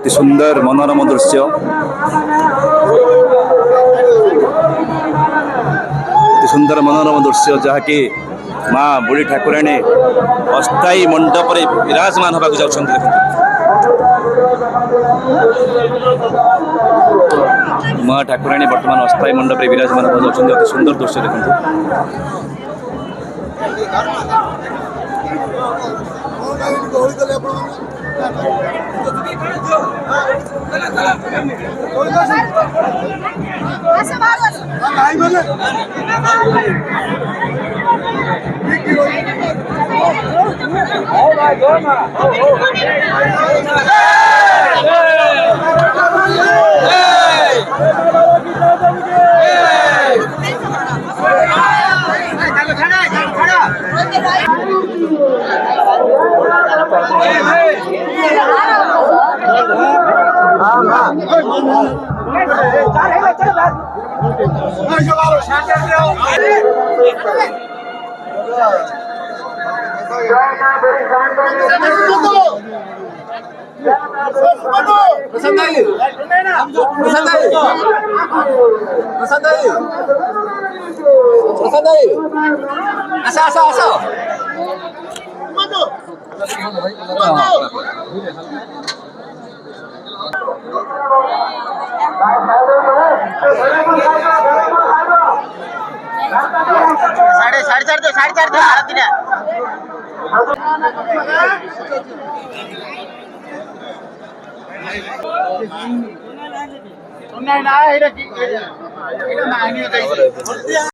অতি সুন্দর মনোরম দৃশ্য। অতি সুন্দর মনোরম দৃশ্য যাহাকি মা বুढ़ी ଠାକୁରାଣୀ ଅସ୍ଥାୟୀ ମଣ୍ଡପରେ ବିରାଜମାନ ହେବାକୁ ଯାଉଛନ୍ତି। ମା ଠାକୁରାଣୀ ବର୍ତ୍ତମାନ ଅସ୍ଥାୟୀ ମଣ୍ଡପରେ ବିରାଜମାନ ହେବାକୁ ଯାଉଛନ୍ତି। ଅତି ସୁନ୍ଦର ଦୃଶ୍ୟ ଦେଖନ୍ତୁ। साढ़े चार थे आरती ना नहीं ना